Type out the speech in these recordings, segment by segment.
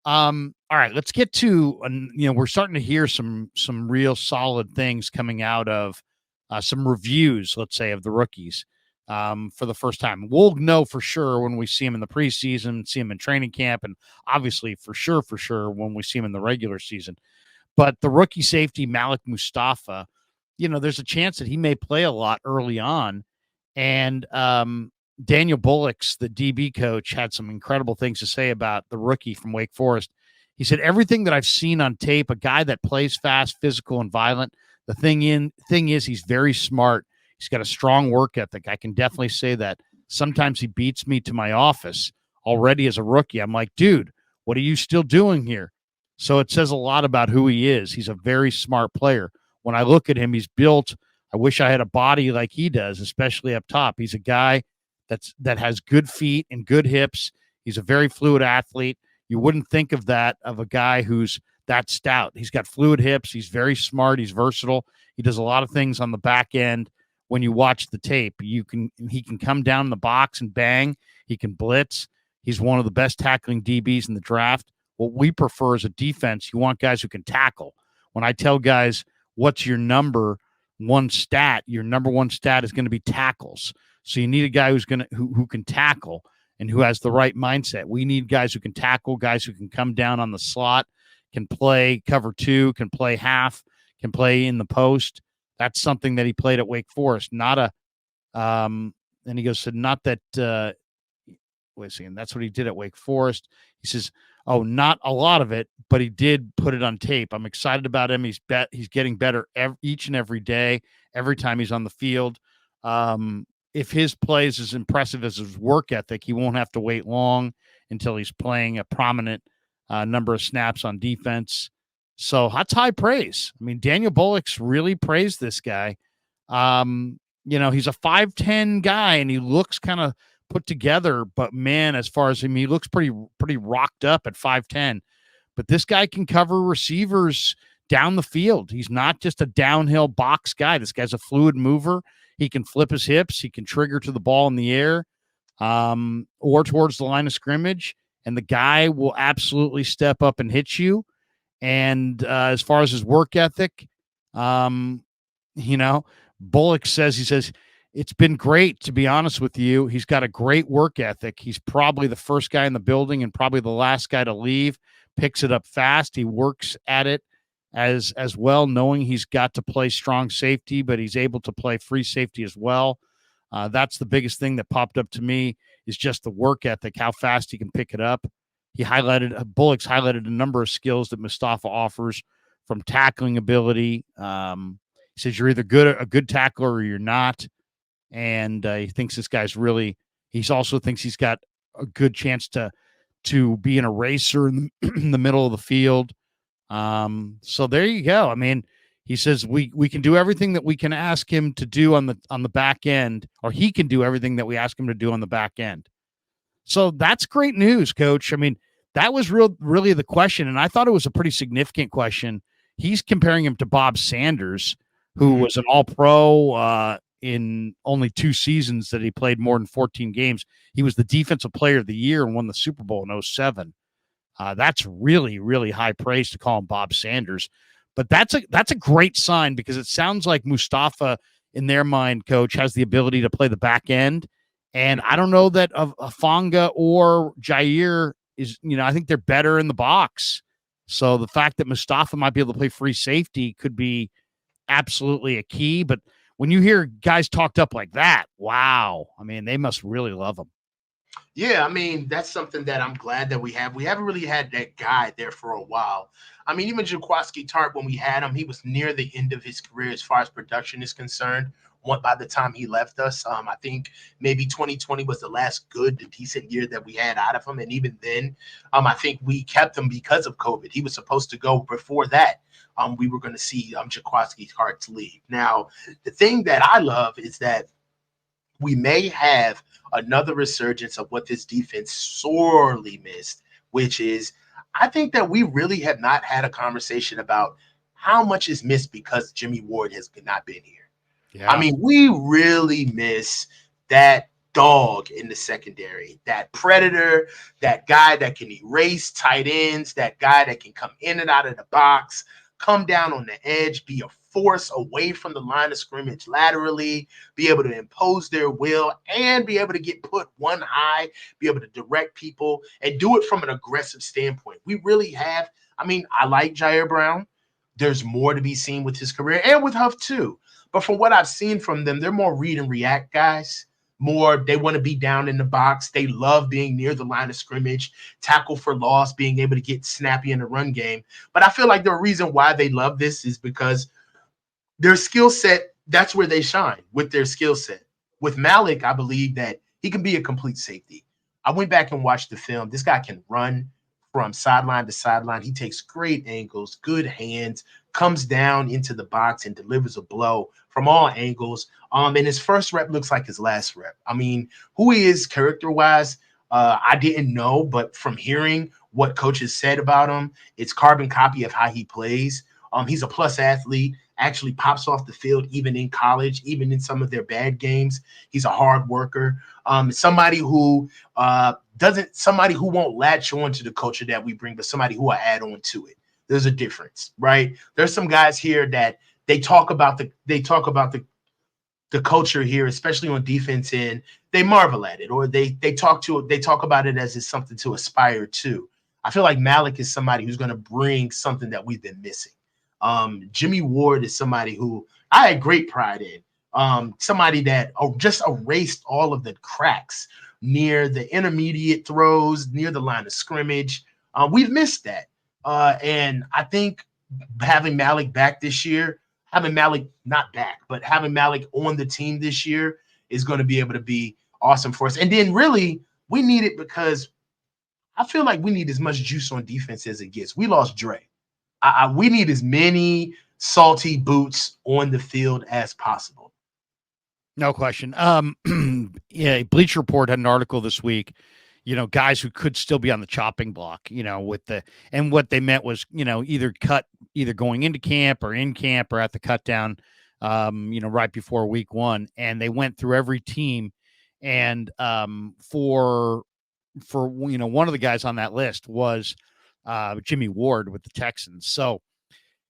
All right, let's get to, we're starting to hear some real solid things coming out of some reviews, let's say, of the rookies for the first time. We'll know for sure when we see him in the preseason, see him in training camp, and obviously for sure when we see him in the regular season. But the rookie safety, Malik Mustapha, there's a chance that he may play a lot early on. And Daniel Bullocks, the DB coach, had some incredible things to say about the rookie from Wake Forest. He said, everything that I've seen on tape, a guy that plays fast, physical, and violent. The thing is, he's very smart. He's got a strong work ethic. I can definitely say that. Sometimes he beats me to my office already as a rookie. I'm like, dude, what are you still doing here? So it says a lot about who he is. He's a very smart player. When I look at him, he's built. I wish I had a body like he does, especially up top. He's a guy that has good feet and good hips. He's a very fluid athlete. You wouldn't think of that of a guy who's that stout. He's got fluid hips. He's very smart. He's versatile. He does a lot of things on the back end. When you watch the tape, he can come down in the box and bang. He can blitz. He's one of the best tackling DBs in the draft. What we prefer is a defense. You want guys who can tackle. When I tell guys, what's your number one stat, your number one stat is going to be tackles. So you need a guy who can tackle and who has the right mindset. We need guys who can tackle, guys who can come down on the slot, can play cover two, can play half, can play in the post. That's something that he played at Wake Forest. Not a and he goes, so not that wait a second, that's what he did at Wake Forest. He says, oh, not a lot of it, but he did put it on tape. I'm excited about him. He's getting better each and every day, every time he's on the field. If his play is as impressive as his work ethic, he won't have to wait long until he's playing a prominent number of snaps on defense. So that's high praise. I mean, Daniel Bullocks really praised this guy. He's a 5'10" guy, and he looks kind of put together, but man, as far as him, he looks pretty rocked up at 5'10". But this guy can cover receivers down the field. He's not just a downhill box guy. This guy's a fluid mover. He can flip his hips. He can trigger to the ball in the air or towards the line of scrimmage, and the guy will absolutely step up and hit you. And as far as his work ethic, Bullock says, it's been great, to be honest with you. He's got a great work ethic. He's probably the first guy in the building and probably the last guy to leave. Picks it up fast. He works at it as well, knowing he's got to play strong safety, but he's able to play free safety as well. That's the biggest thing that popped up to me is just the work ethic, how fast he can pick it up. Bullocks highlighted a number of skills that Mustapha offers, from tackling ability. He says you're either a good tackler or you're not. And he thinks this guy's he also thinks he's got a good chance to be an eraser in the middle of the field. So there you go. I mean, he says we can do everything that we can ask him to do on the back end, or he can do everything that we ask him to do on the back end. So that's great news, Coach. I mean, that was really the question, and I thought it was a pretty significant question. He's comparing him to Bob Sanders, who was an All-Pro in only 2 seasons that he played more than 14 games. He was the Defensive Player of the Year and won the Super Bowl in 2007. That's really, really high praise to call him Bob Sanders. But that's a great sign, because it sounds like Mustapha, in their mind, Coach, has the ability to play the back end. And I don't know that Afonga or Jair is, I think they're better in the box. So the fact that Mustapha might be able to play free safety could be absolutely a key. But when you hear guys talked up like that, wow. I mean, they must really love him. Yeah, I mean, that's something that I'm glad that we have. We haven't really had that guy there for a while. I mean, even Jaquaski Tart, when we had him, he was near the end of his career as far as production is concerned. By the time he left us, I think maybe 2020 was the last good, decent year that we had out of him. And even then, I think we kept him because of COVID. He was supposed to go before that. We were going to see Jaquaski Tarts leave. Now, the thing that I love is that we may have another resurgence of what this defense sorely missed, which is, I think that we really have not had a conversation about how much is missed because Jimmy Ward has not been here. Yeah. I mean, we really miss that dog in the secondary, that predator, that guy that can erase tight ends, that guy that can come in and out of the box, come down on the edge, be a force away from the line of scrimmage laterally, be able to impose their will, and be able to get put one high, be able to direct people, and do it from an aggressive standpoint. We really have, I mean, I like Jair Brown. There's more to be seen with his career and with Huff too. But from what I've seen from them, they're more read and react guys. More, they want to be down in the box. They love being near the line of scrimmage, tackle for loss, being able to get snappy in the run game. But I feel like the reason why they love this is because their skill set, that's where they shine with their skill set. With Malik, I believe that he can be a complete safety. I went back and watched the film. This guy can run from sideline to sideline. He takes great angles, good hands, comes down into the box and delivers a blow from all angles. And his first rep looks like his last rep. I mean, who he is character-wise, I didn't know, but from hearing what coaches said about him, it's carbon copy of how he plays. He's a plus athlete, actually pops off the field even in college, even in some of their bad games. He's a hard worker. Somebody who somebody who won't latch on to the culture that we bring, but somebody who will add on to it. There's a difference, right? There's some guys here that they talk about the culture here, especially on defense, and they marvel at it, or they talk about it as it's something to aspire to. I feel like Malik is somebody who's going to bring something that we've been missing. Jimmy Ward is somebody who I had great pride in. Somebody that just erased all of the cracks near the intermediate throws, near the line of scrimmage. We've missed that. And I think having Malik back this year, having Malik not back, but having Malik on the team this year is going to be able to be awesome for us. And then really, we need it because I feel like we need as much juice on defense as it gets. We lost Dre. We need as many salty boots on the field as possible. No question. Yeah, Bleacher Report had an article this week, guys who could still be on the chopping block, and what they meant was, either going into camp or in camp or at the cut down, right before week one. And they went through every team. And for one of the guys on that list was Jimmy Ward with the Texans. So,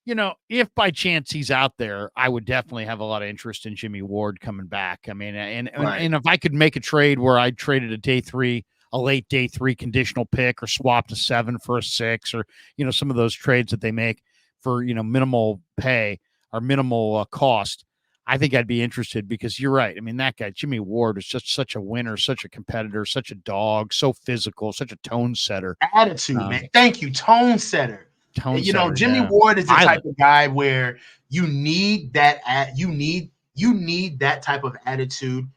if by chance he's out there, I would definitely have a lot of interest in Jimmy Ward coming back. I mean, and if I could make a trade where I traded a late day three conditional pick, or swapped a 7 for a 6, or, some of those trades that they make for, minimal pay or minimal cost, I think I'd be interested, because you're right. I mean, that guy, Jimmy Ward, is just such a winner, such a competitor, such a dog, so physical, such a tone setter. Attitude, man. Thank you. Tone setter. Jimmy Ward is the type of guy where you need that you need that type of attitude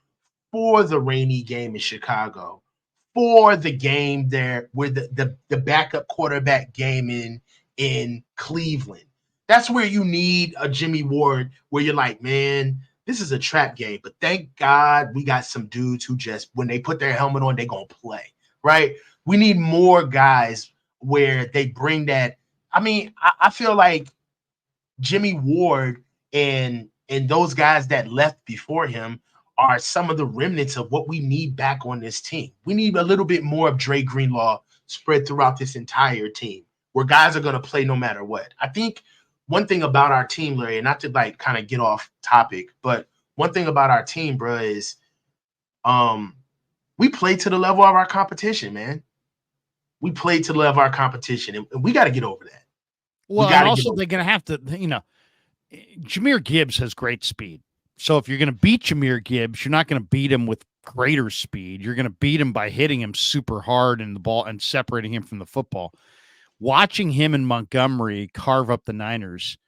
for the rainy game in Chicago, for the game there where the backup quarterback game in Cleveland. That's where you need a Jimmy Ward, where you're like, man, this is a trap game, but thank God we got some dudes who just, when they put their helmet on, they're going to play, right? We need more guys where they bring that. I mean, I feel like Jimmy Ward and those guys that left before him are some of the remnants of what we need back on this team. We need a little bit more of Dre Greenlaw spread throughout this entire team, where guys are going to play no matter what. I think one thing about our team, Larry, and not to like kind of get off topic, but one thing about our team, bro, is we play to the level of our competition, man. We play to the level of our competition, and we got to get over that. Well, and also they're going to have to, Jahmyr Gibbs has great speed. So if you're going to beat Jahmyr Gibbs, you're not going to beat him with greater speed. You're going to beat him by hitting him super hard in the ball and separating him from the football. Watching him in Montgomery carve up the Niners,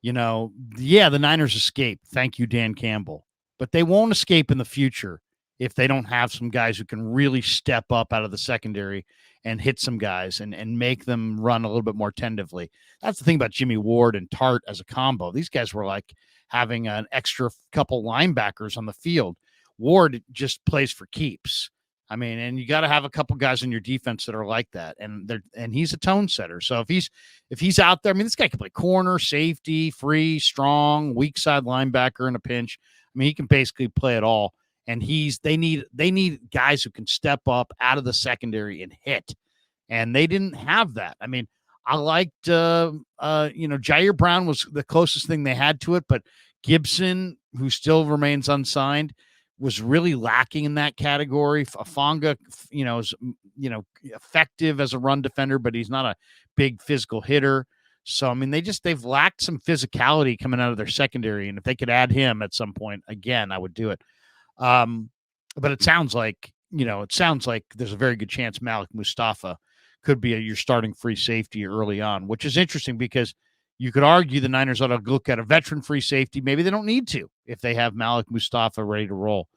the Niners escape. Thank you, Dan Campbell. But they won't escape in the future if they don't have some guys who can really step up out of the secondary and hit some guys and make them run a little bit more tentatively. That's the thing about Jimmy Ward and Tart as a combo. These guys were like having an extra couple linebackers on the field. Ward just plays for keeps. I mean, and you got to have a couple guys in your defense that are like that. And he's a tone setter. So if he's out there, I mean, this guy can play corner, safety, free, strong, weak side linebacker in a pinch. I mean, he can basically play it all. and they need guys who can step up out of the secondary and hit, and they didn't have that. I mean, I liked Jair Brown was the closest thing they had to it, but Gibson, who still remains unsigned, was really lacking in that category. Afonga, is effective as a run defender, but he's not a big physical hitter. So I mean, they've lacked some physicality coming out of their secondary, and if they could add him at some point, again, I would do it. But it sounds like there's a very good chance Malik Mustapha could be your starting free safety early on, which is interesting because you could argue the Niners ought to look at a veteran free safety. Maybe they don't need to if they have Malik Mustapha ready to roll.